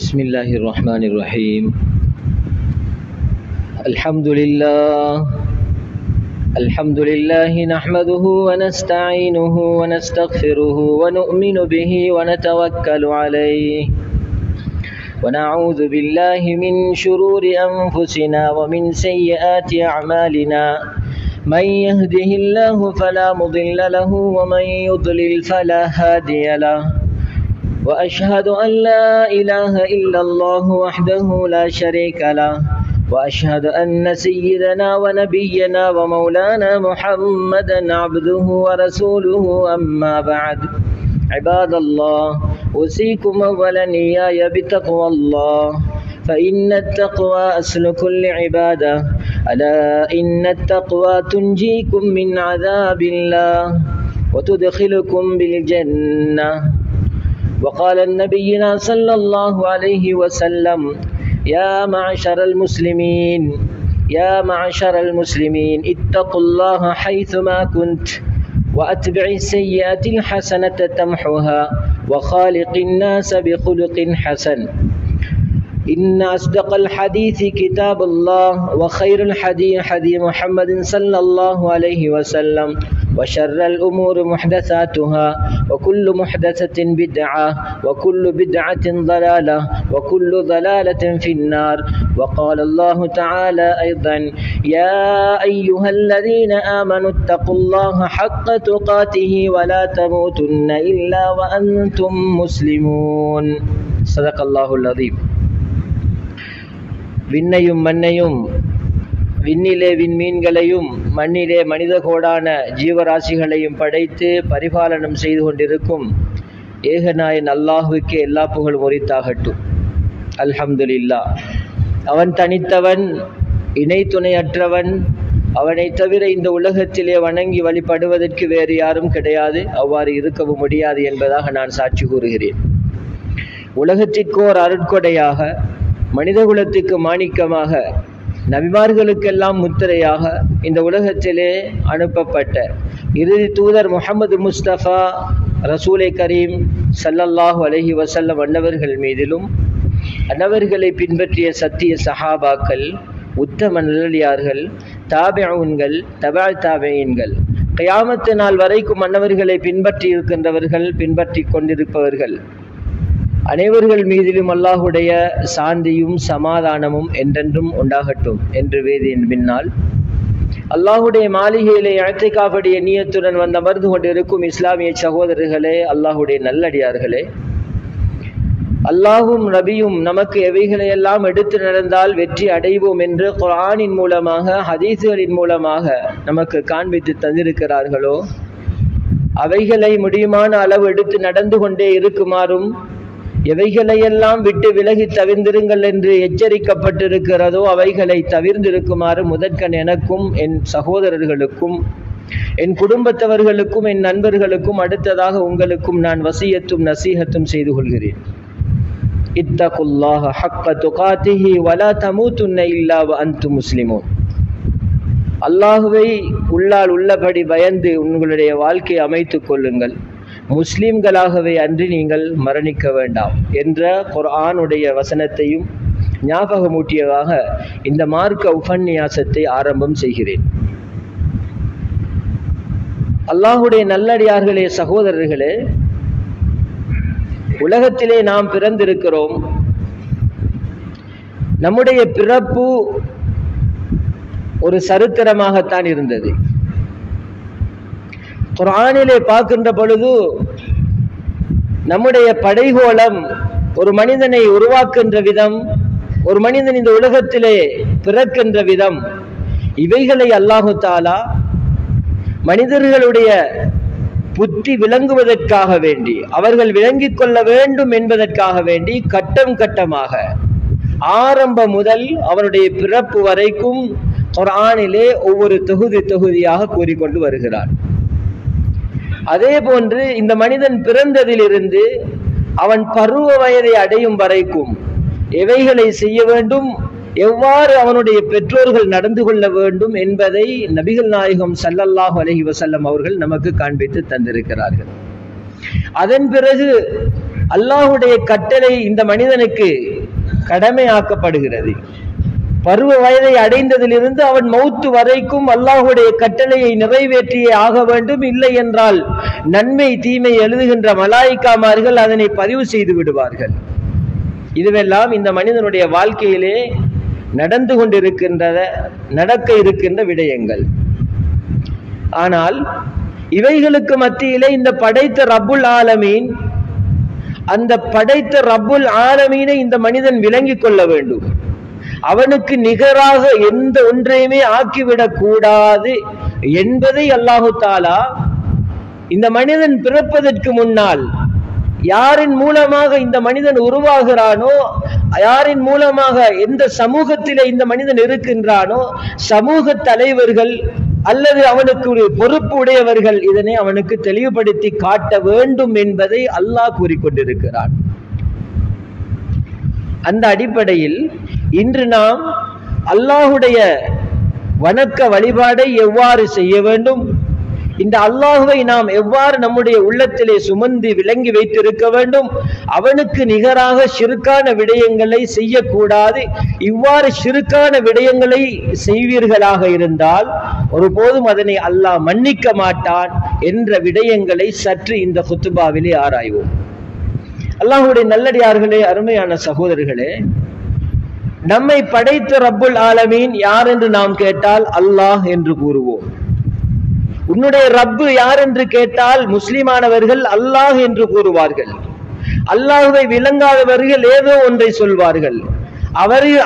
بسم الله الرحمن الرحيم. الحمد لله نحمده ونستعينه ونستغفره ونؤمن به ونتوكل عليه ونعوذ بالله من شرور أنفسنا ومن سيئات أعمالنا. من يهده الله فلا مضل له ومن يضلل فلا هادي له. وأشهد أن لا إله إلا الله وحده لا شريك له. وأشهد أن سيدنا ونبينا ومولانا محمدا عبده ورسوله. أما بعد، عباد الله، أوصيكم أولا إياي بتقوى الله، فإن التقوى أصل كل عبادة. ألا إن التقوى تنجيكم من عذاب الله وتدخلكم بالجنة. وقال النبينا صلى الله عليه وسلم: يا معشر المسلمين اتقوا الله حيثما كنت وأتبع السيئات الحسنة تمحها وخالق الناس بخلق حسن. إن أصدق الحديث كتاب الله، وخير الحديث حديث محمد صلى الله عليه وسلم، وشر الأمور محدثاتها، وكل محدثة بدعة، وكل بدعة ضلالة، وكل ضلالة في النار. وقال الله تعالى أيضا: يا أيها الذين آمنوا اتقوا الله حق تقاته ولا تموتن إلا وأنتم مسلمون. صدق الله العظيم. விண்ணையும் மண்ணையும், விண்ணிலே விண்மீன்களையும் மண்ணிலே மனித கோடான ஜீவராசிகளையும் படைத்து பரிபாலனம் செய்து கொண்டிருக்கும் ஏகநாயன் அல்லாஹுவுக்கு எல்லா புகழும் உரித்தாகட்டும். அல்ஹம்துலில்லாஹ். அவன் தனித்தவன், இணை துணையற்றவன். அவனை தவிர இந்த உலகத்திலே வணங்கி வழிபடுவதற்கு வேறு யாரும் கிடையாது, அவ்வாறு இருக்கவும் முடியாது என்பதாக நான் சாட்சி கூறுகிறேன். உலகத்திற்கோர் அருட்கொடையாக, மனிதகுலத்துக்கு மாணிக்கமாக, நபிமார்களுக்கெல்லாம் முத்திரையாக இந்த உலகத்திலே அனுப்பப்பட்ட இறுதி தூதர் முஹம்மது முஸ்தபா ரசூலை கரீம் ஸல்லல்லாஹு அலைஹி வஸல்லம் அன்னவர்கள் மீதிலும், அன்னவர்களை பின்பற்றிய சத்திய சஹாபாக்கள், உத்தம நல்லடியார்கள், தாபிஊன்கள், தபஅ தாபிஈன்கள், கியாமத்து நாள் வரைக்கும் அன்னவர்களை பின்பற்றி இருக்கின்றவர்கள், பின்பற்றி கொண்டிருப்பவர்கள் அனைவர்கள் மீதிலும் அல்லாஹுடைய சாந்தியும் சமாதானமும் என்றென்றும் உண்டாகட்டும் என்று வேதியின் பின்னால், அல்லாஹுடைய மாளிகையிலே இஅ்திகாஃபுடைய நியத்துடன் வந்து அமர்ந்து கொண்டிருக்கும் இஸ்லாமிய சகோதரர்களே, அல்லாஹுடைய நல்லடியார்களே, அல்லாஹும் நபியும் நமக்கு எவைகளையெல்லாம் எடுத்து நடந்தால் வெற்றி அடைவோம் என்று குர்ஆனின் மூலமாக, ஹதீஸ்களின் மூலமாக நமக்கு காண்பித்து தந்திருக்கிறார்களோ அவைகளை முடியுமான அளவு எடுத்து நடந்து கொண்டே இருக்குமாறும், எவைகளையெல்லாம் விட்டு விலகி தவிர்ந்திருங்கள் என்று எச்சரிக்கப்பட்டிருக்கிறதோ அவைகளை தவிர்ந்திருக்குமாறு முதற்கண் எனக்கும் என் சகோதரர்களுக்கும் என் குடும்பத்தவர்களுக்கும் என் நண்பர்களுக்கும் அடுத்ததாக உங்களுக்கும் நான் வசியத்தும் நசீஹத்தும் செய்து கொள்கிறேன். இத்தகுல்லாஹ ஹக்க துகாத்திஹி வலா தமூதுன்ன இல்லா வஅன்தும் முஸ்லிமூன். அல்லாஹுவை உள்ளால் உள்ளபடி பயந்து உங்களுடைய வாழ்க்கையை அமைத்துக் கொள்ளுங்கள், முஸ்லிம்களாகவே அன்றி நீங்கள் மரணிக்க வேண்டாம் என்ற குர்ஆனுடைய வசனத்தையும் ஞாபகமூட்டியதாக இந்த மார்க்க உபன்யாசத்தை ஆரம்பம் செய்கிறேன். அல்லாஹுடைய நல்லடியார்களே, சகோதரர்களே, உலகத்திலே நாம் பிறந்திருக்கிறோம். நம்முடைய பிறப்பு ஒரு சரித்திரமாகத்தான் இருந்தது. குர்ஆனிலே பார்க்கின்ற பொழுது நம்முடைய படைகோளம் ஒரு மனிதனை உருவாக்குகின்ற விதம், ஒரு மனிதன் இந்த உலகத்திலே பிறக்கின்ற விதம், இவைகளை அல்லாஹு தஆலா மனிதர்களுடைய புத்தி விளங்குவதற்காக வேண்டி, அவர்கள் விளங்கிக் கொள்ள வேண்டும் என்பதற்காக வேண்டி கட்டம் கட்டமாக ஆரம்பம் முதல் அவனுடைய பிறப்பு வரைக்கும் குர்ஆனிலே ஒவ்வொரு தொகுதியாக கூறிக்கொண்டு வருகிறார். அதே போன்று இந்த மனிதன் பிறந்ததிலிருந்து அவன் பருவ வயதை அடையும் வரைக்கும் எவைகளை செய்ய வேண்டும், எவ்வாறு அவனுடைய பெற்றோர்கள் நடந்து கொள்ள வேண்டும் என்பதை நபிகள் நாயகம் ஸல்லல்லாஹு அலைஹி வஸல்லம் அவர்கள் நமக்கு காண்பித்து தந்திருக்கிறார்கள். அதன் பிறகு அல்லாஹ்வுடைய கட்டளை இந்த மனிதனுக்கு கடமையாக்கப்படுகிறது. பருவ வயதை அடைந்ததிலிருந்து அவன் மௌத்து வரைக்கும் அல்லாஹ்வுடைய கட்டளையை நிறைவேற்றியே ஆக வேண்டும். இல்லை என்றால் நன்மை தீமை எழுதுகின்ற மலாயிக்காமார்கள் அதனை பதிவு செய்து விடுவார்கள். இதுவெல்லாம் இந்த மனிதனுடைய வாழ்க்கையிலே நடந்து நடக்க இருக்கின்ற விடயங்கள். ஆனால் இவைகளுக்கு மத்தியிலே இந்த படைத்த ரப்புல் ஆலமீன், அந்த படைத்த ரப்புல் ஆலமீனை இந்த மனிதன் விளங்கிக் கொள்ள வேண்டும். அவனுக்கு நிகராக எந்த ஒன்றையுமே ஆக்கிவிடக் கூடாது என்பதை அல்லாஹு தாலா இந்த மனிதன் பிறப்பதற்கு முன்னால் யாரின் மூலமாக இந்த மனிதன் உருவாகிறானோ, யாரின் மூலமாக எந்த சமூகத்திலே இந்த மனிதன் இருக்கின்றானோ, சமூக தலைவர்கள் அல்லது அவனுக்கு ஒரு பொறுப்பு உடையவர்கள் இதனை அவனுக்கு தெளிவுபடுத்தி காட்ட வேண்டும் என்பதை அல்லாஹ் கூறிக்கொண்டிருக்கிறான். அந்த அடிப்படையில் இன்று நாம் அல்லாஹுடைய வணக்க வழிபாடை எவ்வாறு செய்ய வேண்டும், இந்த அல்லாஹுவை நாம் எவ்வாறு நம்முடைய உள்ளத்திலே சுமந்து விளங்கி வைத்திருக்க வேண்டும், அவனுக்கு நிகராக ஷிர்கான விடயங்களை செய்யக்கூடாது, இவ்வாறு ஷிர்கான விடயங்களை செய்வீர்களாக இருந்தால் ஒருபோதும் அதனை அல்லாஹ் மன்னிக்க மாட்டான் என்ற விடயங்களை சற்று இந்த குத்துபாவிலே ஆராய்வோம். அல்லாஹ்வுடைய நல்லடியார்களே, அருமையான சகோதரர்களே, நம்மை படைத்த ரப்புல் ஆலமீன் யார் என்று நாம் கேட்டால் அல்லாஹ் என்று கூறுவோம். உன்னுடைய ரப்பு யார் என்று கேட்டால் முஸ்லிமானவர்கள் அல்லாஹ் என்று கூறுவார்கள். அல்லாஹ்வை விளங்காதவர்கள் ஏதோ ஒன்றை சொல்வார்கள்.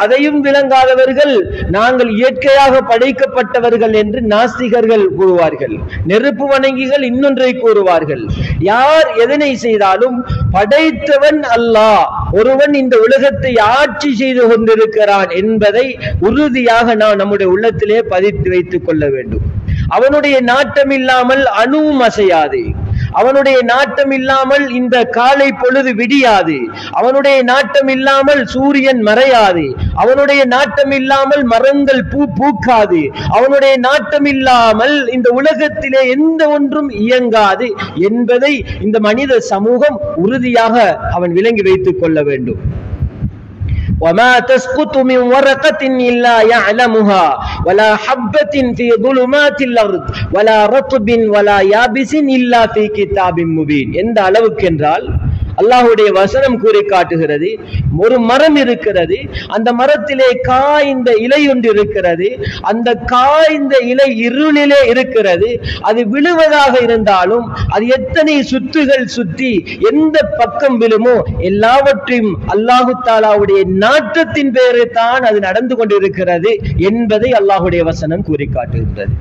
அதையும் விளங்காதவர்கள் நாங்கள் இயற்கையாக படைக்கப்பட்டவர்கள் என்று நாஸ்திகர்கள் கூறுவார்கள். நெருப்பு வணங்கிகள் இன்னொன்றை கூறுவார்கள். யார் எதனை செய்தாலும் படைத்தவன் அல்லாஹ், ஒருவன் இந்த உலகத்தை ஆட்சி செய்து கொண்டிருக்கிறான் என்பதை உறுதியாக நாம் நம்முடைய உள்ளத்திலே பதித்து வைத்துக் கொள்ள வேண்டும். அவனுடைய நாட்டம் இல்லாமல் அணுவும் அசையாது. அவனுடைய நாட்டம் இல்லாமல் இந்த காலை பொழுது விடியாது. அவனுடைய நாட்டம் இல்லாமல் சூரியன் மறையாது. அவனுடைய நாட்டம் இல்லாமல் மரங்கள் பூக்காது. அவனுடைய நாட்டம் இல்லாமல் இந்த உலகத்திலே எந்த ஒன்றும் இயங்காது என்பதை இந்த மனித சமூகம் உறுதியாக அவன் விளங்கி வைத்துக் கொள்ள வேண்டும். وما تسقط من ورقة إلا يعلمها ولا حبة في ظلمات الأرض ولا رطب ولا يابس إلا في كتاب مبين. எந்த அளவுக்கு என்றால் அல்லாஹ்வுடைய வசனம் கூறி காட்டுகிறது, ஒரு மரம் இருக்கிறது, அந்த மரத்திலே காய்ந்த இலை ஒன்று இருக்கிறது, அந்த காய்ந்த இலை இருளிலே இருக்கிறது. அது விழுவதாக இருந்தாலும் அது எத்தனை சுத்துகள் சுத்தி எந்த பக்கம் விழுமோ எல்லாவற்றையும் அல்லாஹு தாலாவுடைய நாட்டத்தின் பேரை தான் அது நடந்து கொண்டிருக்கிறது என்பதை அல்லாஹ்வுடைய வசனம் கூறி காட்டுகிறது.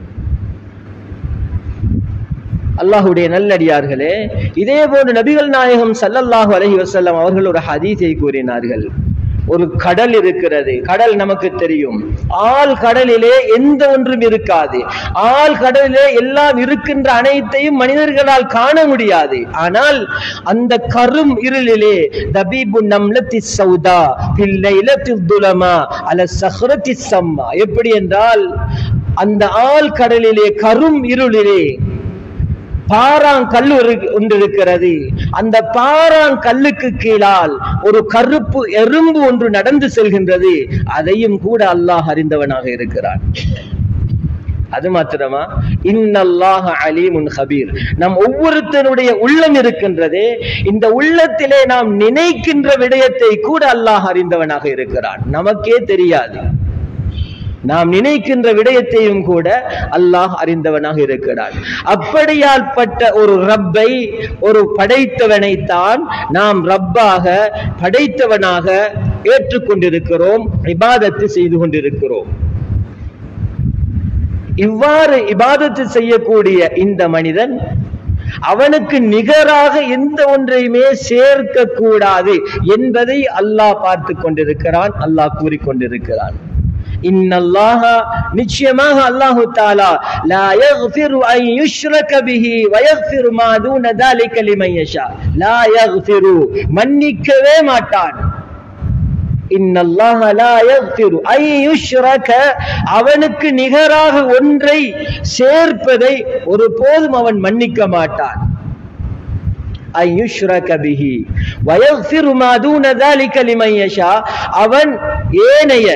அல்லாஹ்வுடைய நல்லடியார்களே, இதே போன்று நபிகள் நாயகம் ஸல்லல்லாஹு அலைஹி வஸல்லம் அவர்கள் ஒரு ஹதீஸை கூறினார்கள். ஒரு கடல் இருக்கிறது. கடல் நமக்கு தெரியும். ஆழ் கடலிலே எந்த ஒன்றும் இருக்காது. ஆழ் கடலிலே எல்லாம் இருக்கின்ற அனைத்தையும் மனிதர்களால் காண முடியாது. ஆனால் அந்த கரும் இருளிலே தபீபு நம்லத்தி சௌதா ஃபில் லைலத்தி துலமா அல ஸஹ்ரத்தி ஸம்மா, எப்படி என்றால் அந்த ஆழ் கடலிலே கரும் இருளிலே பாறாங்கல் ஒன்று இருக்கிறது. அந்த பாறாங்கல்லுக்கு கீழால் ஒரு கருப்பு எறும்பு ஒன்று நடந்து செல்கின்றது. அதையும் கூட அல்லாஹ் அறிந்தவனாக இருக்கிறான். அது மாத்திரமா, இன்னல்லாஹ அலீமுன் ஹபீர். நம் ஒவ்வொருத்தருடைய உள்ளம் இருக்கின்றதே, இந்த உள்ளத்திலே நாம் நினைக்கின்ற விடயத்தை கூட அல்லாஹ் அறிந்தவனாக இருக்கிறான். நமக்கே தெரியாது. நாம் நினைக்கின்ற விடயத்தையும் கூட அல்லாஹ் அறிந்தவனாக இருக்கிறான். அப்படியால்பட்ட ஒரு ரப்பை, ஒரு படைத்தவனைத்தான் நாம் ரப்பாக படைத்தவனாக ஏற்றுக்கொண்டிருக்கிறோம், இபாதத்து செய்து கொண்டிருக்கிறோம். இவ்வாறு இபாதத்து செய்யக்கூடிய இந்த மனிதன் அவனுக்கு நிகராக எந்த ஒன்றையுமே சேர்க்க கூடாது என்பதை அல்லாஹ் பார்த்து கொண்டிருக்கிறான், அல்லாஹ் கூறிக்கொண்டிருக்கிறான். இன்னல்லாஹ, நிச்சயமாக அல்லாஹு தஆலா லா யக்ஃபிரு அன் யுஷ்ரக பிஹி வ யக்ஃபிரு மா தூன ذلك லிமன் யஷா. லா யக்ஃபிரு, மன்னிக்கவே மாட்டான். இன்னல்லாஹ லா யக்ஃபிரு அன் யுஷ்ரக, அவனுக்கு நிகராக ஒன்றை சேர்ப்பதை ஒருபோதும் அவன் மன்னிக்க மாட்டான். أن يشرك به ويغفر ما دون ذلك لمن يشاء. அவன் ஏனைய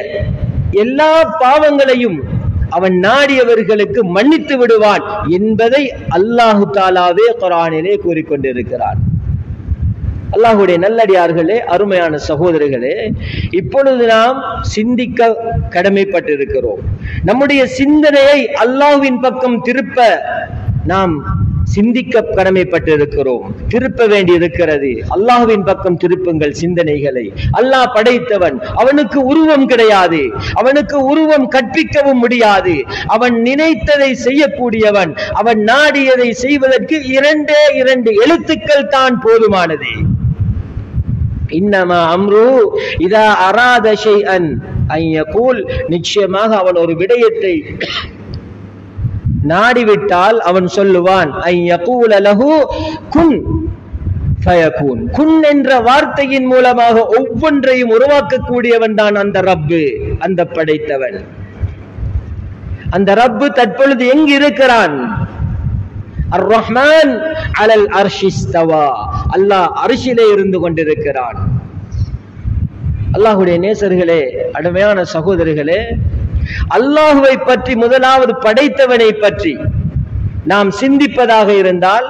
எல்லா பாவங்களையும் அவன் நாடியவர்களுக்கு மன்னித்து விடுவான் என்பதை அல்லாஹு தாலாவே குர்ஆனிலே கூறிக்கொண்டிருக்கிறார். அல்லாஹ்வுடைய நல்லடியார்களே, அருமையான சகோதரர்களே, இப்பொழுது நாம் சிந்திக்க கடமைப்பட்டிருக்கிறோம். நம்முடைய சிந்தனையை அல்லாஹ்வின் பக்கம் திருப்ப நாம் சிந்திக்க கடமைப்பட்டிருக்கிறோம். திருப்ப வேண்டி இருக்கிறது. அல்லாஹ்வின் பக்கம் திருப்புங்கள் சிந்தனைகளை. அல்லாஹ் படைத்தவன், அவனுக்கு உருவம் கிடையாது, அவனுக்கு உருவம் கற்பிக்கவும் முடியாது. அவன் நினைத்ததை செய்யக்கூடியவன். அவன் நாடியதை செய்வதற்கு இரண்டே இரண்டு எழுத்துக்கள் தான் போதுமானது. இன்னமா அம்ரு இதா அராத ஷைஅன் அன் யகூல், நிச்சயமாக அவன் ஒரு விடயத்தை நாடிவிட்டால் அவன் சொல்லுவான், அன் யகூல லஹு குன் ஃபயகூன். குன் என்ற வார்த்தையின் மூலமாக ஒவ்வொன்றையும் உருவாக்கக்கூடியவன் தான் அந்த ரப்பு, அந்த படைத்தவன். அந்த ரப்பு தற்பொழுது எங்கு இருக்கிறான்? அர் ரஹ்மான் அலல் அர்ஷி இஸ்தவா, அல்லாஹ் அர்ஷிலே இருந்து கொண்டிருக்கிறான். அல்லாஹ்வுடைய நேசர்களே, அருமையான சகோதரர்களே, அல்லாஹ்வை பற்றி, முதலாவது படைத்தவனை பற்றி நாம் சிந்திப்பதாக இருந்தால்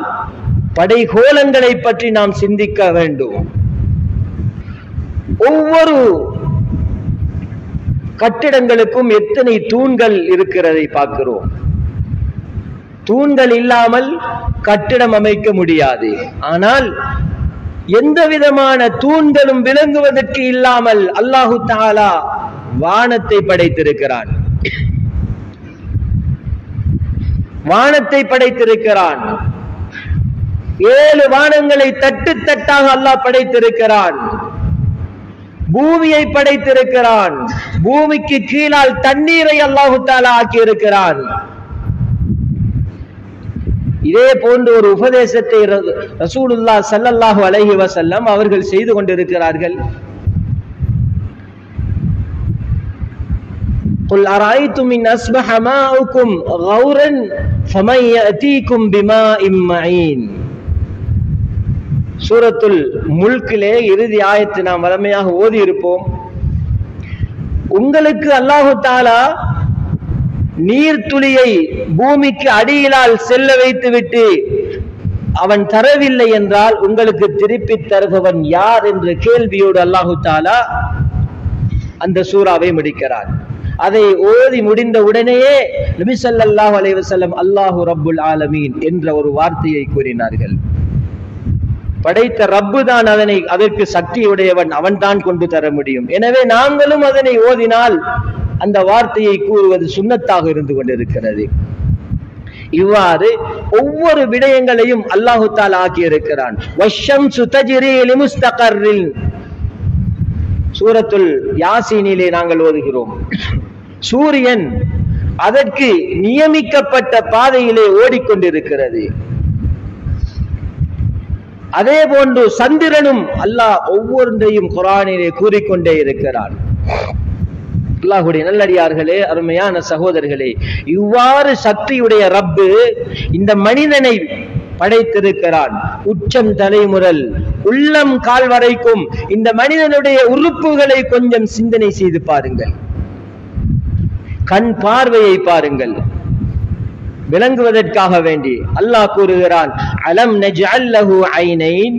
படைகோலங்களை பற்றி நாம் சிந்திக்க வேண்டும். ஒவ்வொரு கட்டிடங்களுக்கும் எத்தனை தூண்கள் இருக்கிறதை பார்க்கிறோம். தூண்கள் இல்லாமல் கட்டிடம் அமைக்க முடியாது. ஆனால் எந்த விதமான தூண்களும் விளங்குவதற்கு இல்லாமல் அல்லாஹு தஆலா வானத்தை படைத்திருக்கிறான். வானத்தை படைத்திருக்கிறான். 7 வானங்களை தட்டு தட்டாக அல்லாஹ் படைத்திருக்கிறான். பூமியை படைத்திருக்கிறான். பூமிக்கு கீழால் தண்ணீரை அல்லாஹு தஆலா ஆக்கி இருக்கிறான். இதே போன்ற ஒரு உபதேசத்தை ரசூலுல்லாஹ் ஸல்லல்லாஹு அலைஹி வஸல்லம் அவர்கள் செய்து கொண்டிருக்கிறார்கள். قل أرأيتم إن أصبح ماؤكم غورا فمن يأتيكم بماء معين. சூரத்துல் முல்கிலே இறுதி ஆயத்தை நாம் வளமையாக ஓதி இருப்போம். உங்களுக்கு அல்லாஹு தஆலா நீர்த்துளியை பூமிக்கு அடியிலால் செல்ல வைத்துவிட்டு அவன் தரவில்லை என்றால் உங்களுக்கு திருப்பி தருபவன் யார் என்ற கேள்வியோடு அல்லாஹு தஆலா அந்த சூராவை முடிக்கிறார். அதை ஓதி முடிந்த உடனேயே நபி ஸல்லல்லாஹு அலைஹி வஸல்லம் அல்லாஹு ரப்புல் ஆலமீன் என்ற ஒரு வார்த்தையை கூறினார்கள். படைத்த ரப்பு தான் அதற்கு சக்தியுடையவன், அவன் தான் கொண்டு தர முடியும். எனவே நாங்களும் அதனை ஓதினால் அந்த வார்த்தையை கூறுவது சுன்னத்தாக இருந்து கொண்டிருக்கிறது. இவ்வாறு ஒவ்வொரு விடயங்களையும் அல்லாஹு தஆலா ஆக்கி இருக்கிறான். வஷ்ஷம்சு தஜ்ரி லிமுஸ்தகர்ரின், சூரத்துல் யாசீனிலே நாங்கள் ஓதுகிறோம். சூரியன் அதற்கு நியமிக்கப்பட்ட பாதையிலே ஓடிக்கொண்டிருக்கிறது. அதே போன்று சந்திரனும் அல்லாஹ் ஒவ்வொன்றையும் குர்ஆனிலே கூறிக்கொண்டே இருக்கிறான். அல்லாஹ்வுடைய நல்லடியார்களே, அருமையான சகோதரர்களே, இவ்வாறு சக்தியுடைய ரப்பு இந்த மனிதனை படைத்திருக்கிறான். உச்சம் தலைமுதல் உள்ளம் கால் வரைக்கும் இந்த மனிதனுடைய உறுப்புகளை கொஞ்சம் சிந்தனை செய்து பாருங்கள். கண் பார்வையை பாருங்கள். விளங்குவதற்காக வேண்டி அல்லாஹ் கூறுகிறான், அலம் நஜ்அல் லஹு ஐனைன்,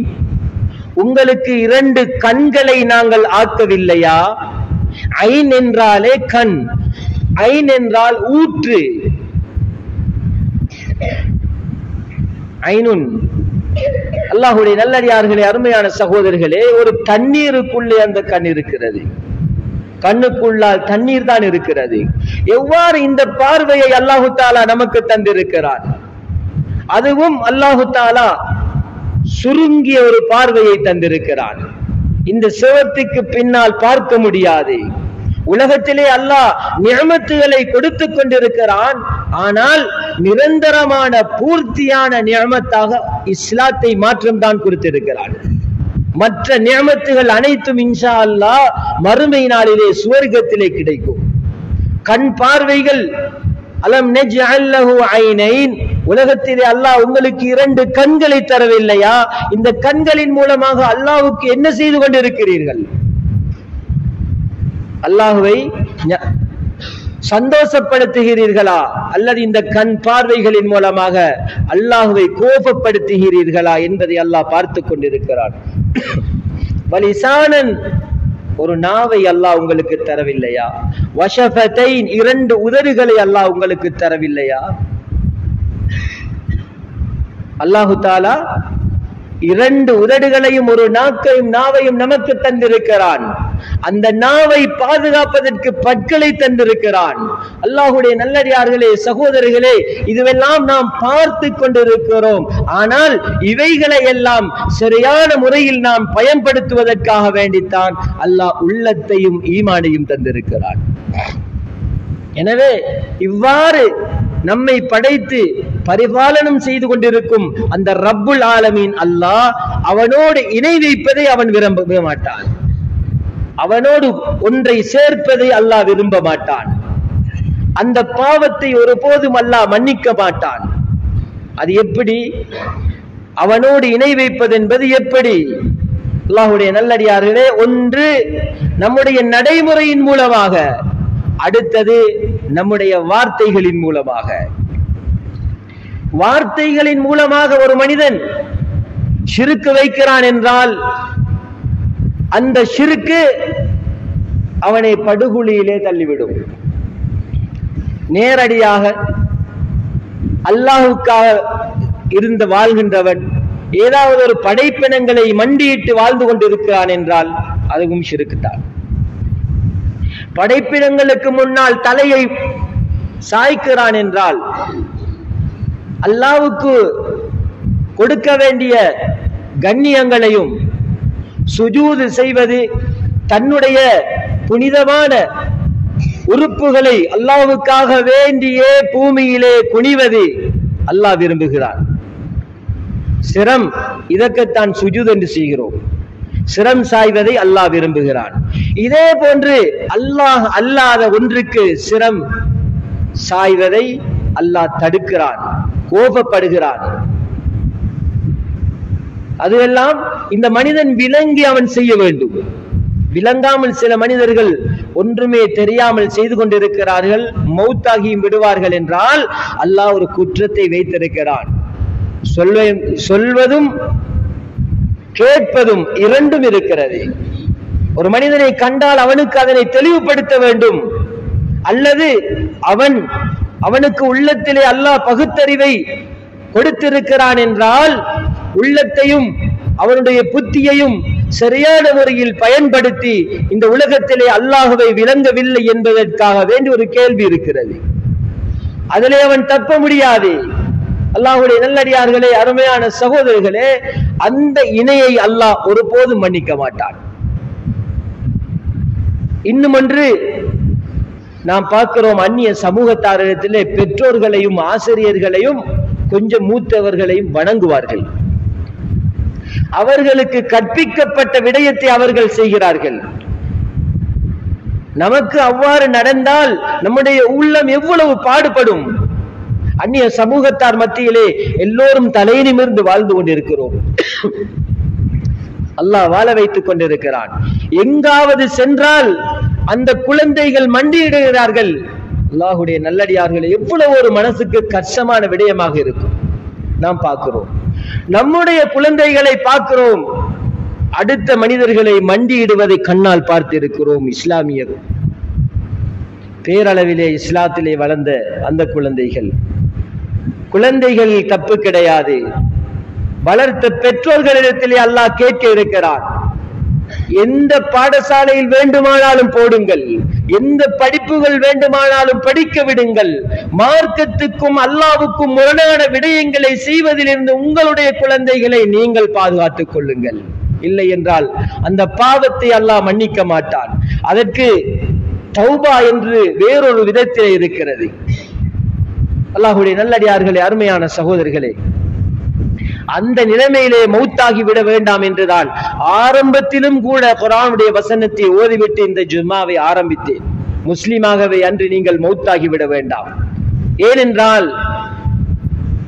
உங்களுக்கு 2 கண்களை நாங்கள் ஆக்கவில்லையா? ஐன் என்றாலே கண், ஐன் என்றால் ஊற்று. ஐனுன், அல்லாஹ்வுடைய நல்லடியார்களே, அருமையான சகோதரர்களே, ஒரு தண்ணீருக்குள்ளே அந்த கண் இருக்கிறது. கண்ணுக்குள்ளால் தண்ணீர் தான் இருக்கிறது. எவ்வாறு இந்த பார்வையை அல்லாஹு தஆலா நமக்கு தந்திருக்கிறான்? அதுவும் அல்லாஹு தஆலா சுருங்கிய ஒரு பார்வையை தந்திருக்கிறான். இந்த சிவத்துக்கு பின்னால் பார்க்க முடியாது. உலகத்திலே அல்லாஹ் நிஅமத்துகளை கொடுத்து கொண்டிருக்கிறான். ஆனால் நிரந்தரமான பூர்த்தியான நிஅமத்தாக இஸ்லாத்தை மாற்றம் தான் கொடுத்திருக்கிறான். மற்ற நிஅமத்துகள் அனைத்தும் இன்ஷா அல்லாஹ் மறுமை நாளிலே சுவர்க்கத்திலே கிடைக்கும். கண் பார்வைகள், அலம் நஜ்அல் லஹு ஐனைன், உலகத்திலே அல்லாஹ் உங்களுக்கு 2 கண்களை தரவில்லையா? இந்த கண்களின் மூலமாக அல்லாஹ்வுக்கு என்ன செய்து கொண்டிருக்கிறீர்கள்? அல்லாஹ்வை சந்தோஷப்படுத்துகிறீர்களா அல்லது இந்த கண் பார்வைகளின் மூலமாக அல்லாஹ்வை கோபப்படுத்துகிறீர்களா என்பதை அல்லாஹ் பார்த்து கொண்டிருக்கிறான். வலிசானன், ஒரு நாவை அல்லாஹ் உங்களுக்கு தரவில்லையா? வஷஃபதைன், 2 உதடுகளை அல்லாஹ் உங்களுக்கு தரவில்லையா? அல்லாஹு தஆலா 2 உதடுகளையும் ஒரு நாவையும் நமக்கு தந்திருக்கிறான். அந்த நாவை பாதுகாப்பதற்கு பற்களை தந்திருக்கிறான். அல்லாஹ்வுடைய நல்லடியார்களே, சகோதரர்களே, இதுவெல்லாம் நாம் பார்த்து கொண்டிருக்கிறோம். ஆனால் இவைகளை எல்லாம் சரியான முறையில் நாம் பயன்படுத்துவதற்காக வேண்டித்தான் அல்லாஹ் உள்ளத்தையும் ஈமானையும் தந்திருக்கிறான். எனவே இவ்வாறு நம்மை படைத்து பரிபாலனம் செய்து கொண்டிருக்கும் அந்த ரப்புல் ஆலமீன் அல்லாஹ், அவனோடு இணை வைப்பதை அவன் விரும்ப மாட்டான். அவனோடு ஒன்றை சேர்ப்பதை அல்லாஹ் விரும்ப மாட்டான். அந்த பாவத்தை ஒருபோதும் அல்லாஹ் மன்னிக்க மாட்டான். அது எப்படி? அவனோடு இணை வைப்பது என்பது எப்படி? அல்லாஹ்வுடைய நல்லடியார்களே, ஒன்று நம்முடைய நடைமுறையின் மூலமாக, அடுத்தது நம்முடைய வார்த்தைகளின் மூலமாக. வார்த்தைகளின் மூலமாக ஒரு மனிதன் ஷிர்க் வைக்கிறான் என்றால் அந்த ஷிர்க் அவனை படுகுழியிலே தள்ளிவிடும். நேரடியாக அல்லாஹ்வுக்காக இருந்து வாழ்கின்றவன் ஏதாவது ஒரு படைப்பினங்களை மண்டியிட்டு வாழ்ந்து கொண்டிருக்கிறான் என்றால் அதுவும் ஷிர்க் தான். படைப்பினங்களுக்கு முன்னால் தலையை சாய்க்கிறான் என்றால், அல்லாஹ்வுக்கு கொடுக்க வேண்டிய கண்ணியங்களையும் சுஜூது செய்வது, தன்னுடைய புனிதமான உறுப்புகளை அல்லாஹ்வுக்காக வேண்டியே பூமியிலே குனிவது அல்லாஹ் விரும்புகிறான். சிரம், இதற்குத்தான் சுஜூத் என்று செய்கிறோம். சிரம் சாய்வதை அல்லாஹ் விரும்புகிறான். இதே போன்று அல்லாஹ் அல்லாத ஒன்றுக்கு சிரம் சாய்வதை அல்லாஹ் தடுக்கிறான், கோபப்படுகிறான். அதுவெல்லாம் இந்த மனிதன் விளங்கி அவன் செய்ய வேண்டும். விளங்காமல் சில மனிதர்கள் ஒன்றுமே தெரியாமல் செய்து கொண்டிருக்கிறார்கள், மௌத்தாகியும் விடுவார்கள் என்றால் அல்லாஹ் ஒரு குற்றத்தை வைத்திருக்கிறான். சொல்வதும் கேட்பதும் 2ம் இருக்கிறது. ஒரு மனிதனை கண்டால் அவனுக்கு அதனை தெளிவுபடுத்த வேண்டும், அல்லது அவனுக்கு உள்ளத்திலே அல்லாஹ் பகுத்தறிவை கொடுத்திருக்கிறான் என்றால் உள்ளத்தையும் அவனுடைய புத்தியையும் சரியான முறையில் பயன்படுத்தி இந்த உலகத்திலே அல்லாஹ்வை விளங்கவில்லை என்பதற்காக வேண்டி ஒரு கேள்வி இருக்கிறது. அதிலே அவன் தப்ப முடியாது. அல்லாஹ்வுடைய நல்லடியார்களே, அருமையான சகோதரர்களே, அந்த இணையை அல்லாஹ் ஒருபோதும் மன்னிக்க மாட்டான். இன்னும் ஒன்று நாம் பார்க்கிறோம், அந்நிய சமூகத்தாரிடத்திலே பெற்றோர்களையும் ஆசிரியர்களையும் கொஞ்சம் மூத்தவர்களையும் வணங்குவார்கள். அவர்களுக்கு கற்பிக்கப்பட்ட விடயத்தை அவர்கள் செய்கிறார்கள். நமக்கு அவ்வாறு நடந்தால் நம்முடைய உள்ளம் எவ்வளவு பாடுபடும். அந்நிய சமூகத்தார் மத்தியிலே எல்லோரும் தலை நிமிர்ந்து வாழ்ந்து கொண்டிருக்கிறோம். அல்லாஹ் வாழ வைத்துக் கொண்டிருக்கிறான். எங்காவது சென்றால் அந்த குழந்தைகள் மண்டியிடுகிறார்கள். அல்லாஹ்வுடைய நல்லடியார்கள், எவ்வளவு ஒரு மனசுக்கு கஷ்டமான விடயமாக இருக்கும். நாம் பார்க்கிறோம், நம்முடைய குழந்தைகளை பார்க்கிறோம், அடுத்த மனிதர்களை மண்டியிடுவதை கண்ணால் பார்த்திருக்கிறோம். இஸ்லாமிய பேரளவிலே இஸ்லாத்திலே வளர்ந்த அந்த குழந்தைகள் தப்பு கிடையாது. வளர்த்த பெற்றோர்களிடத்திலே அல்லாஹ் கேட்க இருக்கிறார். எந்த பாடசாலையில் வேண்டுமானாலும் போடுங்கள், எந்த படிப்புகள் வேண்டுமானாலும் படிக்க விடுங்கள், மார்க்கத்துக்கும் அல்லாஹ்வுக்கும் முரணான விடயங்களை செய்வதிலிருந்து உங்களுடைய குழந்தைகளை நீங்கள் பாதுகாத்துக் கொள்ளுங்கள். இல்லை என்றால் அந்த பாவத்தை அல்லாஹ் மன்னிக்க மாட்டான். அதற்கு தௌபா என்று வேறொரு விதத்திலே இருக்கிறது. அல்லாஹ்வுடைய நல்லடியார்களே, அருமையான சகோதரர்களே, அந்த நிலைமையிலே மௌத்தாகி விட வேண்டாம் என்றுதான் ஆரம்பத்திலும் கூட குர்ஆனுடைய வசனத்தை ஓதிவிட்டு இந்த ஜும்மாவை ஆரம்பித்தேன். முஸ்லிமாகவே அன்று நீங்கள் மௌத்தாகி விட வேண்டாம். ஏனென்றால்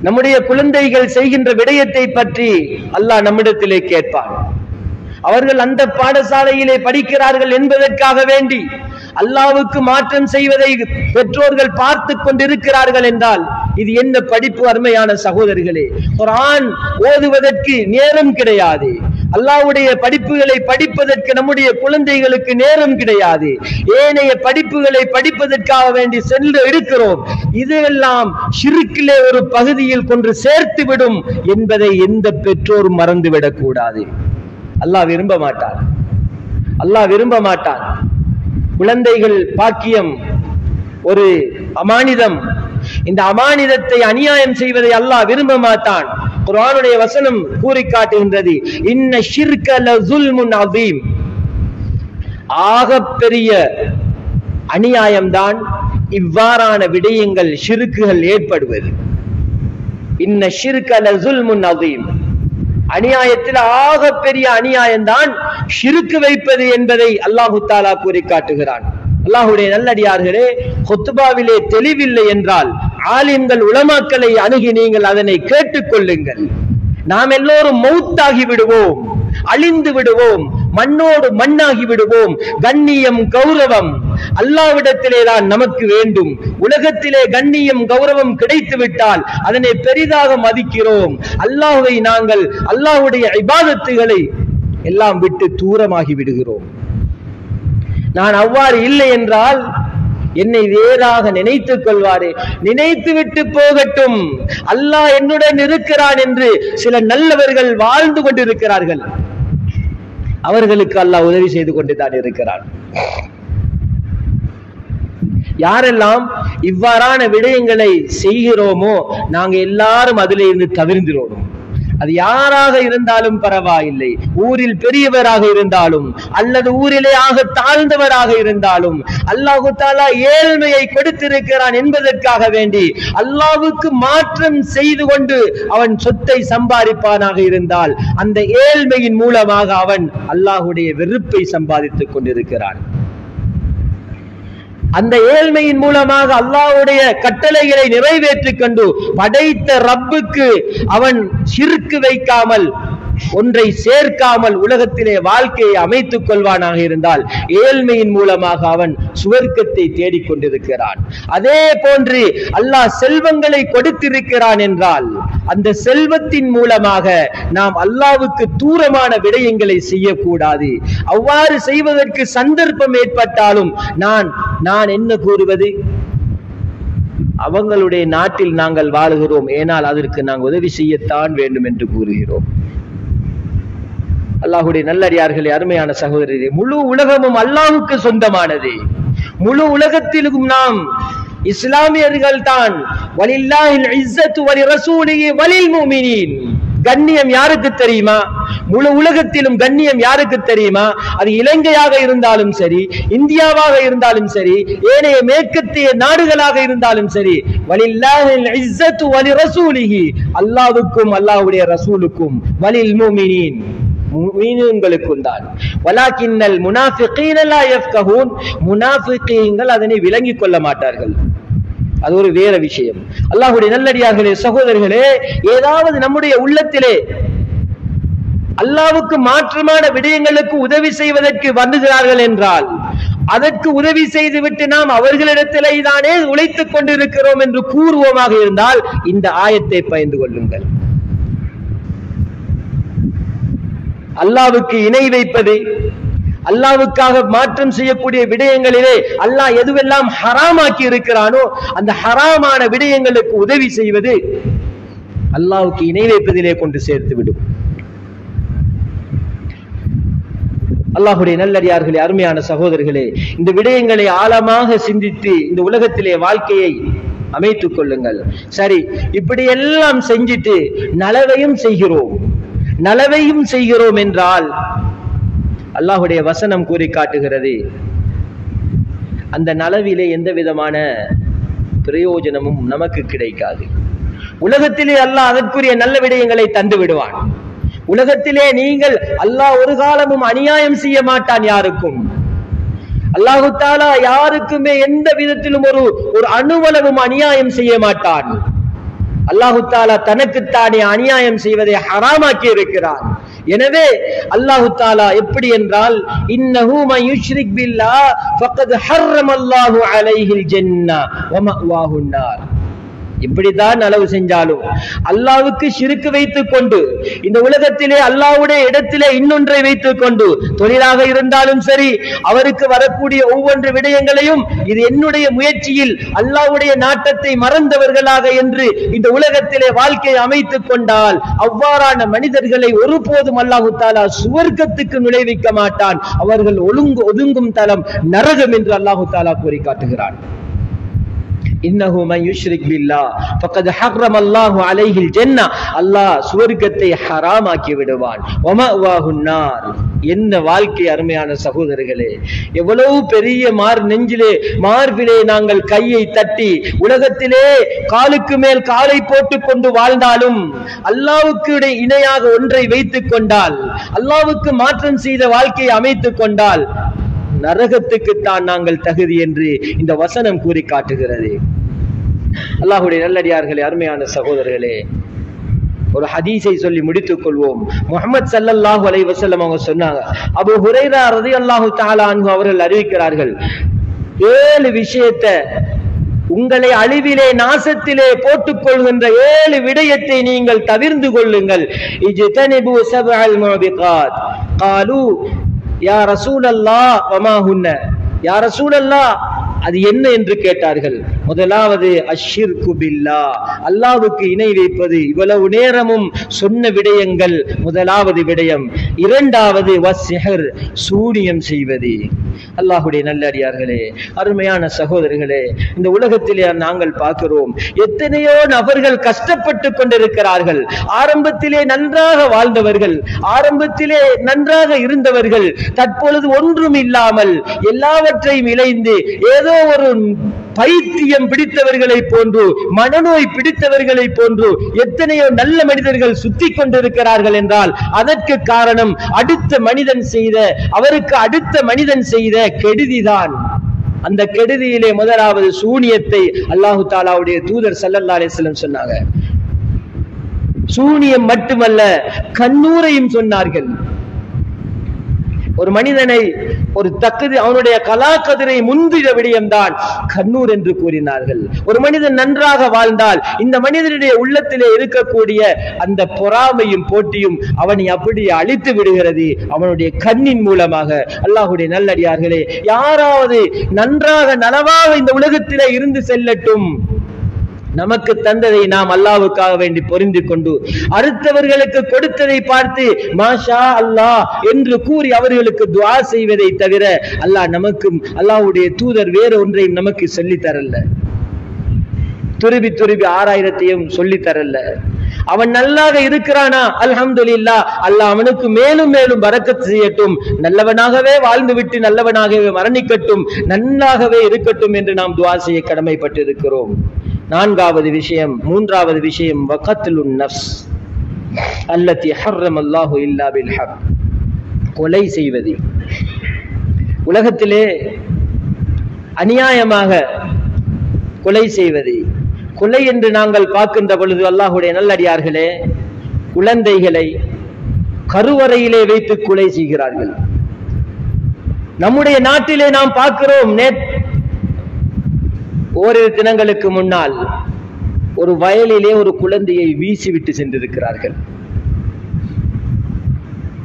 நம்முடைய குழந்தைகள் செய்கின்ற விடயத்தை பற்றி அல்லாஹ் நம்மிடத்திலே கேட்பான். அவர்கள் அந்த பாடசாலையிலே படிக்கிறார்கள் என்பதற்காக வேண்டி அல்லாஹ்வுக்கு மாற்றம் செய்வதை பெற்றோர்கள் பார்த்து கொண்டிருக்கிறார்கள் என்றால் இது என்ன படிப்பு? அருமையான சகோதரர்களே, குர்ஆன் ஓதுவதற்கு நேரம் கிடையாது, அல்லாஹ்வுடைய படிப்புகளை படிப்பதற்கு நம்முடைய குழந்தைகளுக்கு நேரம் கிடையாது, ஏனைய படிப்புகளை படிப்பதற்காக வேண்டி சென்று இருக்கிறோம். இதெல்லாம் ஷிர்கிலே ஒரு பகுதியில் கொண்டு சேர்த்து விடும் என்பதை எந்த பெற்றோரும் மறந்துவிடக் கூடாது. அல்லாஹ் விரும்ப மாட்டான், அல்லாஹ் விரும்ப மாட்டான். குழந்தைகள் பாக்கியம் ஒரு அமானிதம். இந்த அமானிதத்தை அநியாயம் செய்வதை அல்லாஹ் விரும்ப மாட்டான். குர்ஆனுடைய வசனம் கூறி காட்டுகின்றது, இன்ன ஷிர்க லஸுல்முன் அதீம். ஆகப்பெரிய அநியாயம்தான் இவ்வாறான விடயங்கள், ஷிர்க்குகள் ஏற்படுவது. இன்ன ஷிர்க லஸுல்முன் அதீம். அநியாயத்தில் ஆகப்பெரிய அநியாயம்தான் ஷிர்க் வைப்பது என்பதை அல்லாஹு தஆலா கூறி காட்டுகிறான். அல்லாஹ்வுடைய நல்லடியார்களே, குத்பாவிலே தெளிவில்லை என்றால் ஆலிம்கள் உலமாக்களை அணுகி நீங்கள் அதனை கேட்டுக்கொள்ளுங்கள். நாம் எல்லோரும் மௌத்தாகி விடுவோம், அழிந்து விடுவோம், மண்ணோடு மண்ணாகி விடுவோம். கண்ணியம் கௌரவம் அல்லாஹ்விடத்திலே தான் நமக்கு வேண்டும். உலகத்திலே கண்ணியம் கௌரவம் கிடைத்து விட்டால் அதனை பெரிதாக மதிக்கிறோம். அல்லாஹ்வை நாங்கள் அல்லாஹ்வுடைய இபாதத்துகளை எல்லாம் விட்டு தூரமாகி விடுகிறோம். நான் அவ்வாறு இல்லை என்றால் என்னை வேறாக நினைத்துக் கொள்வாரே, நினைத்து விட்டு போகட்டும், அல்லாஹ் என்னுடன் இருக்கிறான் என்று சில நல்லவர்கள் வாழ்ந்து கொண்டிருக்கிறார்கள். அவர்களுக்கு அல்லாஹ் உதவி செய்து கொண்டுதான் இருக்கிறான். யாரெல்லாம் இவ்வாறான விடயங்களை செய்கிறோமோ நாங்க எல்லாரும் அதிலே இருந்து தவிர்க்கிறோம். அது யாராக இருந்தாலும் பரவாயில்லை, ஊரில் பெரியவராக இருந்தாலும் அல்லது ஊரிலே ஆக தாழ்ந்தவராக இருந்தாலும் அல்லாஹு தஆலா ஏழ்மையை கொடுத்திருக்கிறான் என்பதற்காக வேண்டி அல்லாஹ்வுக்கு மாற்றம் செய்து கொண்டு அவன் சொத்தை சம்பாதிப்பானாக இருந்தால் அந்த ஏழ்மையின் மூலமாக அவன் அல்லாஹ்வுடைய வெறுப்பை சம்பாதித்துக் கொண்டிருக்கிறான். அந்த ஏழ்மையின் மூலமாக அல்லாஹ்வுடைய கட்டளைகளை நிறைவேற்றிக் கொண்டு படைத்த ரப்புக்கு அவன் ஷிர்க் வைக்காமல், ஒன்றை சேர்க்காமல் உலகத்திலே வாழ்க்கையை அமைத்துக் கொள்வானாக இருந்தால் ஏழ்மையின் மூலமாக அவன் சுவர்க்கத்தை தேடிக்கொண்டிருக்கிறான். அதே போன்று அல்லாஹ் செல்வங்களை கொடுத்திருக்கிறான் என்றால் அந்த செல்வத்தின் மூலமாக நாம் அல்லாஹ்வுக்கு தூரமான விடயங்களை செய்யக்கூடாது. அவ்வாறு செய்வதற்கு சந்தர்ப்பம் ஏற்பட்டாலும் நான் என்ன கூறுவது? அவங்களுடைய நாட்டில் நாங்கள் வாழுகிறோம், ஏனால் அதற்கு நாங்கள் உதவி செய்யத்தான் வேண்டும் என்று கூறுகிறோம். அல்லாஹ்வுடைய நல்லடியார்களே, அருமையான சகோதரரே, முழு உலகமும் அல்லாஹ்வுக்கு சொந்தமானது. முழு உலகத்திலும் நாம் இஸ்லாமியர்கள் தான். வலில்லாஹில் இஸ்ஸத்து வலிரசூலிஹி வலில் முஃமினீன். கண்ணியம் யாருக்கு தெரியுமா? முழு உலகத்திலும் கண்ணியம் யாருக்கு தெரியுமா? அது இலங்கையாக இருந்தாலும் சரி, இந்தியாவாக இருந்தாலும் சரி, ஏனைய மேற்கத்திய நாடுகளாக இருந்தாலும் சரி, வலில்லாஹில் இஸ்ஸத்து வலிரசூலிஹி, அல்லாஹ்வுக்கும் அல்லாஹ்வுடைய ரசூலுக்கும், வலில் முஃமினீன், முஃமினீன்களுக்கும் தான். வலாக்கின்னல் முனாஃபிகீன லா யஃப்கஹூன், முனாஃபிகீன்கள் அதனை விளங்கிக் கொள்ள மாட்டார்கள். அது ஒரு வேற விஷயம். அல்லாஹ்வுடைய நல்லடியார்களே, சகோதரர்களே, ஏதாவது நம்முடைய உள்ளத்திலே அல்லாஹ்வுக்கு மாற்றமான விடயங்களுக்கு உதவி செய்வதற்கு வந்துகிறார்கள் என்றால் அதற்கு உதவி செய்துவிட்டு நாம் அவர்களிடத்திலே தானே உழைத்துக் கொண்டிருக்கிறோம் என்று கூறுவோமாக இருந்தால் இந்த ஆயத்தை பயந்து கொள்ளுங்கள். அல்லாஹ்வுக்கு இணை வைப்பது, அல்லாஹ்வுக்காக மாற்றம் செய்யக்கூடிய விடயங்களிலே அல்லாஹ் எதுவெல்லாம் ஹராமாக்கி இருக்கிறானோ அந்த ஹராமான விடயங்களுக்கு உதவி செய்வது அல்லாஹ்வுக்கு இணை வைப்பதிலே கொண்டு சேர்த்து விடும். அல்லாஹ்வுடைய நல்லடியார்களே, அருமையான சகோதரர்களே, இந்த விடயங்களை ஆழமாக சிந்தித்து இந்த உலகத்திலே வாழ்க்கையை அமைத்துக் கொள்ளுங்கள். சரி, இப்படி எல்லாம் செஞ்சிட்டு நலவையும் செய்கிறோம் என்றால் அல்லாஹ்வுடைய வசனம் கூறி காட்டுகிறது, அந்த நலவிலே எந்த விதமான பிரயோஜனமும் நமக்கு கிடைக்காது. உலகத்திலே அல்லாஹ் அதற்குரிய நல்ல விடயங்களை தந்து விடுவான். உலகத்திலே நீங்கள் அல்லாஹ் ஒரு காலமும் அநியாயம் செய்ய மாட்டான் யாருக்கும். அல்லாஹு தஆலா யாருக்குமே எந்த விதத்திலும் ஒரு அணுவளவும் அநியாயம் செய்ய மாட்டான். அல்லாஹு தஆலா தனக்குத்தானே அநியாயம் செய்வதை ஹராமாக்கி இருக்கிறான். எனவே அல்லாஹு தஆலா எப்படி என்றால், இன்னஹு மன் யுஷ்ரிக் பில்லாஹ் ஃபக்கத் ஹர்ரமல்லாஹு அலைஹில் ஜன்னah வ மஅவாஹுன் நார். இப்படித்தான் அளவு செஞ்சாலும் அல்லாஹ்வுக்கு ஷிர்க் வைத்துக் கொண்டு, இந்த உலகத்திலே அல்லாஹ்வுடைய இடத்திலே இன்னொன்றை வைத்துக் கொண்டு, தொழிலாக இருந்தாலும் சரி, அவருக்கு வரக்கூடிய ஒவ்வொரு விடயங்களையும் இது என்னுடைய முயற்சியில் அல்லாஹ்வுடைய நாட்டத்தை மறந்தவர்களாக என்று இந்த உலகத்திலே வாழ்க்கையை அமைத்துக் கொண்டால், அவ்வாறான மனிதர்களை ஒருபோதும் அல்லாஹு தஆலா சுவர்க்கத்துக்கு நுழைவிக்க மாட்டான். அவர்கள் ஒதுங்கும் தலம் நரகம் என்று அல்லாஹு தஆலா கூறி காட்டுகிறான். இன்னஹு மன் யுஷ்ரிக் பில்லாஹ் ஃபக்கத் ஹர்ரமல்லாஹு அலைஹில் ஜன்னah. அல்லாஹ் சுவர்க்கத்தை ஹராமாக்கி விடுவான். வ மஅவாஹுன் நார். என்ன வாழ்க்கை அருமையான சகோதரர்களே! எவ்வளவு பெரிய மார்பிலே நாங்கள் கையை தட்டி உலகத்திலே காலுக்கு மேல் காலை போட்டுக் கொண்டு வாழ்ந்தாலும், அல்லாஹ்வுக்கு இணையாக ஒன்றை வைத்துக் கொண்டால், அல்லாஹ்வுக்கு மாற்றம் செய்த வாழ்க்கையை அமைத்துக் கொண்டால் நரகத்துக்குத்தான் நாங்கள் தகுதி என்று இந்த வசனம் கூறி காட்டுகிறது. அல்லாஹ்வுடைய நல்லடியார்களே, அருமையான சகோதரர்களே, ஒரு ஹதீஸை சொல்லி முடித்துக் கொள்வோம். முஹம்மது ஸல்லல்லாஹு அலைஹி வஸல்லம் அவங்க சொன்னாங்க, அபூ ஹுரைரா ரலியல்லாஹு தஆலா அன்ஹு அவர்கள் அறிவிக்கிறார்கள், 7 விஷயத்தை, உங்களை அழிவிலே நாசத்திலே போட்டுக் கொள்கின்ற 7 விடயத்தை நீங்கள் தவிர்ந்து கொள்ளுங்கள். இஜ்தனிபு சப்அல் முபிகாத். காலு யா ரசூலல்லாஹ் வமா ஹுன்ன. யா ரசூலல்லாஹ், அது என்ன என்று கேட்டார்கள். முதலாவது அஷ்ஷிர்கு பில்லாஹ், அல்லாஹ்வுக்கு இணை வைப்பது. இவ்வளவு நேரமும் சொன்ன விடயங்கள் முதலாவது விடயம். இரண்டாவது வஸ்ஸிஹர், சூனியம் செய்வது. அல்லாஹ்வுடைய நல்லடியார்களே, அருமையான சகோதரர்களே, இந்த உலகத்திலே நாங்கள் பார்க்கிறோம், எத்தனையோ நபர்கள் கஷ்டப்பட்டு கொண்டிருக்கிறார்கள். ஆரம்பத்திலே நன்றாக வாழ்ந்தவர்கள், ஆரம்பத்திலே நன்றாக இருந்தவர்கள், தற்பொழுது ஒன்றும் இல்லாமல் எல்லாவற்றையும் இழைந்து ஏதோ ஒரு பைத்தியம் பிடித்தவர்களை போன்று, மனநோய் பிடித்தவர்களை போன்று எத்தனையோ நல்ல மனிதர்கள் சுத்தி கொண்டிருக்கிறார்கள் என்றால் அதற்கு காரணம் அவருக்கு அடுத்த மனிதன் செய்த கெடுதிதான். அந்த கெடுதியிலே முதலாவது சூனியத்தை அல்லாஹு தஆலாவுடைய தூதர் ஸல்லல்லாஹு அலைஹி வஸல்லம் சொன்னாங்க. சூனியம் மட்டுமல்ல, கண்ணூரையும் சொன்னார்கள். ஒரு மனிதனை ஒரு அவனுடைய கலாக்கதிரை முந்திர விடயம்தான் கண்ணூர் என்று கூறினார்கள். ஒரு மனிதன் நன்றாக வாழ்ந்தால் இந்த மனிதனுடைய உள்ளத்திலே இருக்கக்கூடிய அந்த பொறாமையும் போட்டியும் அவனை அப்படியே அழித்து விடுகிறது, அவனுடைய கண்ணின் மூலமாக. அல்லாஹ்வுடைய நல்லடியார்களே, யாராவது நன்றாக நலவாக இந்த உலகத்திலே இருந்து செல்லட்டும், நமக்கு தந்ததை நாம் அல்லாஹ்வுக்காக வேண்டி பொருந்தி கொண்டு அடுத்தவர்களுக்கு கொடுத்ததை பார்த்து மாஷா அல்லாஹ் என்று கூறி அவர்களுக்கு துஆ செய்வதை தவிர நமக்கும் அல்லாஹ்வுடைய தூதர் வேறு ஒன்றையும் நமக்கு சொல்லி தரல. துருவி 6000ஐயும் சொல்லி தரல. அவன் நல்லாக இருக்கிறானா, அல்ஹம்துலில்லாஹ், அல்லாஹ் அவனுக்கு மேலும் மேலும் பரக்கத் செய்யட்டும், நல்லவனாகவே வாழ்ந்துவிட்டு நல்லவனாகவே மரணிக்கட்டும், நல்லாகவே இருக்கட்டும் என்று நாம் துஆ செய்ய கடமைப்பட்டு இருக்கிறோம். மூன்றாவது விஷயம் வகத்லுன் நஃப்ஸ் அல்லதி ஹர்ரமல்லாஹு இல்லா பில் ஹக். கொலை செய்வது. உலகத்திலே அநியாயமாக கொலை செய்வது. கொலை என்று நாங்கள் பார்க்கின்ற பொழுது அல்லாஹ்வுடைய நல்லடியார்களே, குழந்தைகளை கருவறையிலே வைத்து கொலை செய்கிறார்கள். நம்முடைய நாட்டிலே நாம் பார்க்கிறோம். ஓரிரு தினங்களுக்கு முன்னால் ஒரு வயலிலே ஒரு குழந்தையை வீசிவிட்டு சென்றிருக்கிறார்கள்.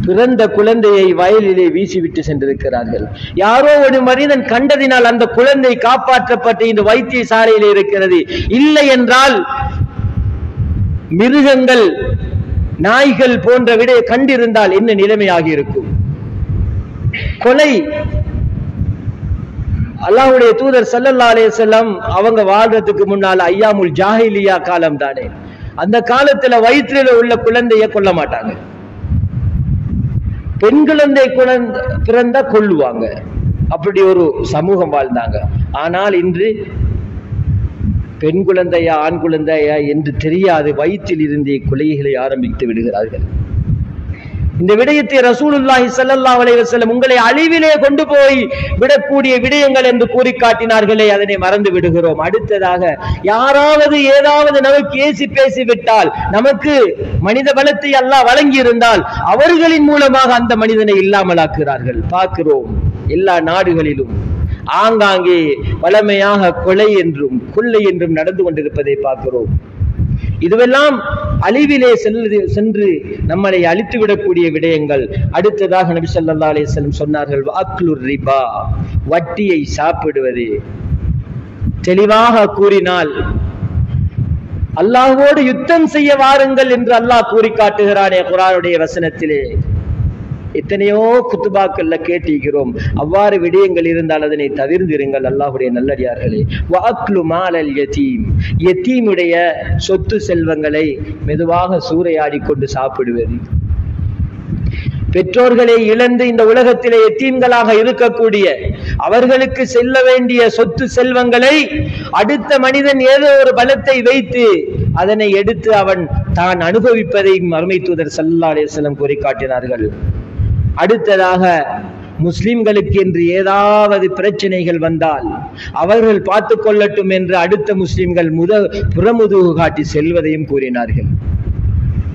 பிறந்த குழந்தையை வயலிலே வீசிவிட்டு சென்றிருக்கிறார்கள். யாரோ ஒரு மனிதன் கண்டதினால் அந்த குழந்தை காப்பாற்றப்பட்டு இந்த வைத்தியசாலையில் இருக்கிறது. இல்லை என்றால் மிருகங்கள், நாய்கள் போன்ற விட கண்டிருந்தால் என்ன நிலைமையாகி இருக்கும்? கொலை. அல்லாஹ்வுடைய தூதர் ஸல்லல்லாஹு அலைஹி வஸல்லம் அவங்க வாழ்றதுக்கு முன்னால் ஐயாமுல் ஜாஹிலியா காலம் தானே, அந்த காலத்துல வயிற்றில உள்ள குழந்தையை கொல்ல மாட்டாங்க. பெண் குழந்தை பிறந்தா கொல்லுவாங்க. அப்படி ஒரு சமூகம் வாழ்ந்தாங்க. ஆனால் இன்று பெண் குழந்தையா ஆண் குழந்தையா என்று தெரியாது, வயிற்றில் இருந்தே கொலைகளை ஆரம்பித்து விடுகிறார்கள். இந்த விடயத்தை ரசூலுல்லாஹி ஸல்லல்லாஹு அலைஹி வஸல்லம் உங்களை அழிவிலே கொண்டு போய் விடக்கூடிய விடயங்கள் என்று கூறி காட்டினார்களே, அதனை மறந்து விடுகிறோம். அடுத்ததாக யாராவது ஏதாவது நமக்கு ஏசி பேசிவிட்டால், நமக்கு மனித பலத்தை அல்லாஹ் வழங்கி இருந்தால் அவர்களின் மூலமாக அந்த மனிதனை இல்லாமலாக்குகிறார்கள். பார்க்கிறோம் எல்லா நாடுகளிலும் ஆங்காங்கே வளமையாக கொலை என்றும் கொள்ளை என்றும் நடந்து கொண்டிருப்பதை பார்க்கிறோம். இதுவெல்லாம் அழிவிலே சென்று நம்மளை அழித்து விடக்கூடிய விடயங்கள். அடுத்ததாக நபி ஸல்லல்லாஹு அலைஹி வஸல்லம் சொன்னார்கள், வஅக்லுர் ரிபா, வட்டியை சாப்பிடுவது. தெளிவாக கூறினால் அல்லாஹ்வோடு யுத்தம் செய்ய வாருங்கள் என்று அல்லாஹ் கூறி காட்டுகிறானே குர்ஆனுடைய வசனத்திலே. எத்தனையோ குத்துபாக்கள்ல கேட்டிருக்கிறோம். அவ்வாறு விடயங்கள் இருந்தால் அதனை தவிர்ந்திருங்கள் அல்லாஹ்வுடைய நல்லடியார்களே. வஅக்லு மாலல் யதீம், யதீமுடைய சொத்து செல்வங்களை மெதுவாக சூறையாடி கொண்டு சாப்பிடுவது. பெற்றோர்களை இழந்து இந்த உலகத்திலே யதீம்களாக இருக்கக்கூடிய அவர்களுக்கு செல்ல வேண்டிய சொத்து செல்வங்களை அடுத்த மனிதன் ஏதோ ஒரு பலத்தை வைத்து அதனை எடுத்து அவன் தான் அனுபவிப்பதை அருமை தூதர் ஸல்லல்லாஹு அலைஹி வஸல்லம் கூறி காட்டினார்கள். அடுத்ததாக முஸ்லிம்களுக்கு என்று ஏதாவது பிரச்சனைகள் வந்தால் அவர்கள் பார்த்து கொள்ளட்டும் என்று அடுத்த முஸ்லிம்கள் புறமுதுகு காட்டி செல்வதையும் கூறினார்கள்.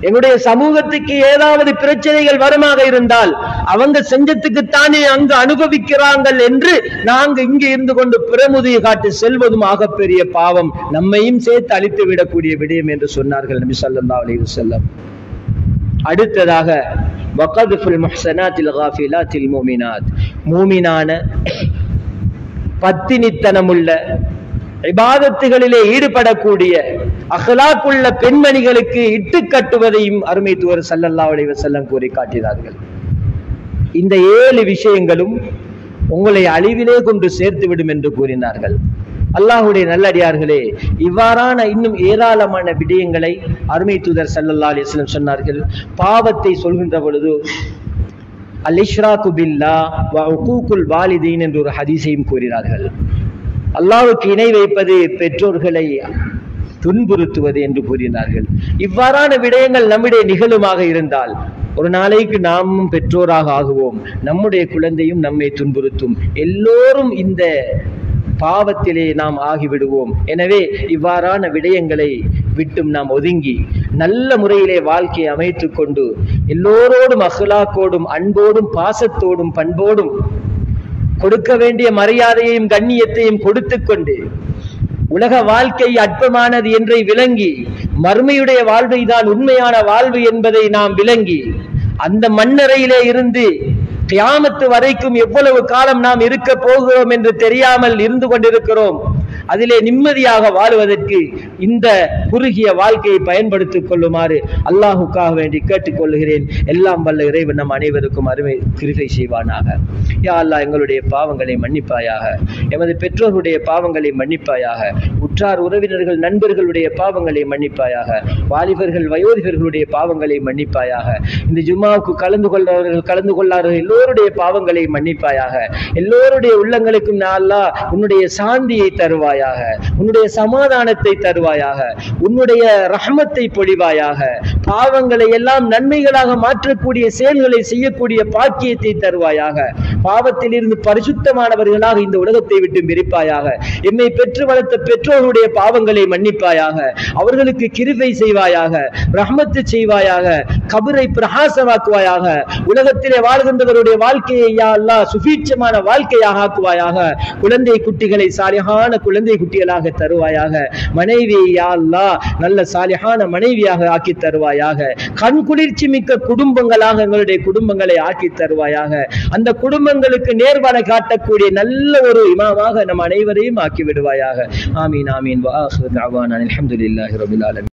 எங்களுடைய சமூகத்துக்கு ஏதாவது பிரச்சனைகள் வருமாக இருந்தால் அவங்க செஞ்சத்துக்குத்தானே அங்கு அனுபவிக்கிறார்கள் என்று நாங்கள் இங்கே இருந்து கொண்டு புறமுதுகு காட்டி செல்வதும் ஆகப்பெரிய பாவம், நம்மையும் சேர்த்து அழித்து விடக்கூடிய விடயம் என்று சொன்னார்கள் நபி ஸல்லல்லாஹு அலைஹி வஸல்லம். அடுத்ததாக வகதுஃபுல் முஹ்ஸனாத்தில் காஃபிலாத்தில் முஃமினாத், மூமினான பத்தினித்தனமுள்ள இபாதத்துகளிலே ஈடுபடக்கூடிய அஹ்லாக்குள்ள பெண்மணிகளுக்கு இட்டு கட்டுவதையும் அருமை தூதர் ஸல்லல்லாஹு அலைஹி வஸல்லம் கூறி காட்டினார்கள். இந்த 7 விஷயங்களும் உங்களை அழிவிலே கொண்டு சேர்த்து விடும் என்று கூறினார்கள். அல்லாஹ்வுடைய நல்லடியார்களே, இவ்வாறான இன்னும் ஏராளமான விடயங்களை அருமை தூதர் ஸல்லல்லாஹு அலைஹி வஸல்லம் சொன்னார்கள். பாவத்தை சொல்கின்ற பொழுது அல் இஷ்ராகு பில்லாஹ் வ உகூகுல் வாலிதைன் என்ற ஒரு ஹதீஸையும் கூறினார்கள். அல்லாஹ்வுக்கு இணை வைப்பது, பெற்றோர்களை துன்புறுத்துவது என்று கூறினார்கள். இவ்வாறான விடயங்கள் நம்முடைய நிகழுமாக இருந்தால் ஒரு நாளைக்கு நாமும் பெற்றோராக ஆகுவோம், நம்முடைய குழந்தையும் நம்மை துன்புறுத்தும், எல்லோரும் இந்த பாவத்திலே நாம் ஆகிவிடுவோம். எனவே இவ்வாறான விடயங்களை விட்டும் நாம் ஒதுங்கி நல்ல முறையிலே வாழ்க்கையை அமைத்துக் கொண்டு எல்லோரோடும் அஹ்லாக்கோடும் அன்போடும் பாசத்தோடும் பண்போடும் கொடுக்க வேண்டிய மரியாதையையும் கண்ணியத்தையும் கொடுத்து கொண்டு உலக வாழ்க்கை அற்பமானது என்றை விளங்கி மறுமையுடைய வாழ்வை தான் உண்மையான வாழ்வு என்பதை நாம் விளங்கி அந்த மண்ணறையிலே இருந்து கியாமத்து வரைக்கும் எவ்வளவு காலம் நாம் இருக்க போகிறோம் என்று தெரியாமல் இருந்து கொண்டிருக்கிறோம். அதிலே நிம்மதியாக வாழுவதற்கு இந்த குறுகிய வாழ்க்கையை பயன்படுத்திக் கொள்ளுமாறு அல்லாஹுக்காக வேண்டி கேட்டுக்கொள்கிறேன். எல்லாம் வல்ல இறைவன் நம் அனைவருக்கும் அருமை கிருபை செய்வானாக. யா அல்லாஹ், எங்களுடைய பாவங்களை மன்னிப்பாயாக, எமது பெற்றோருடைய பாவங்களை மன்னிப்பாயாக, உற்றார் உறவினர்கள் நண்பர்களுடைய பாவங்களை மன்னிப்பாயாக, வாலிபர்கள் வயோதிகர்களுடைய பாவங்களை மன்னிப்பாயாக, இந்த ஜும்மாவுக்கு கலந்து கொள்ளார்கள் எல்லோருடைய பாவங்களை மன்னிப்பாயாக. எல்லோருடைய உள்ளங்களுக்கும் யா அல்லாஹ் உன்னுடைய சாந்தியை தருவாயாக, உன்னுடைய சமாதானத்தை தருவாயாக, உன்னுடைய ரஹ்மத்தை பொழிவாயாக, பாவங்களை எல்லாம் நன்மைகளாக மாற்றக்கூடிய செயல்களை செய்யக்கூடிய பாக்கியத்தை தருவாயாக, பாவத்தில் இருந்து பரிசுத்தமானவர்களாக இந்த உலகத்தை விட்டு பிரிப்பாயாக, எம்மை பெற்று வளர்த்த பெற்றோருடைய பாவங்களை மன்னிப்பாயாக, அவர்களுக்கு கிருபை செய்வாயாக, ரஹ்மத்து செய்வாயாக, கபரை பிரகாசமாக்குவாயாக, உலகத்திலே வாழ்கின்றவருடைய வாழ்க்கையை யா அல்லாஹ் சுபீட்சமான வாழ்க்கையாக ஆக்குவாயாக, குழந்தை குட்டிகளை சாலிஹான குழந்தை குட்டிகளாக தருவாயாக, மனைவியை யா அல்லாஹ் நல்ல சாலிஹான மனைவியாக ஆக்கி தருவாயாக, கண் குளிர்ச்சி மிக்க குடும்பங்களாக எங்களுடைய குடும்பங்களை ஆக்கி தருவாயாக, அந்த குடும்பங்களுக்கு நேர்வழி காட்டக்கூடிய நல்ல ஒரு இமாமாக நம் அனைவரையும் ஆக்கி விடுவாயாக. ஆமீன் ஆமீன். வ ஆகிரு தஅவானா அல்ஹம்துலில்லாஹி ரப்பில் ஆலமீன்.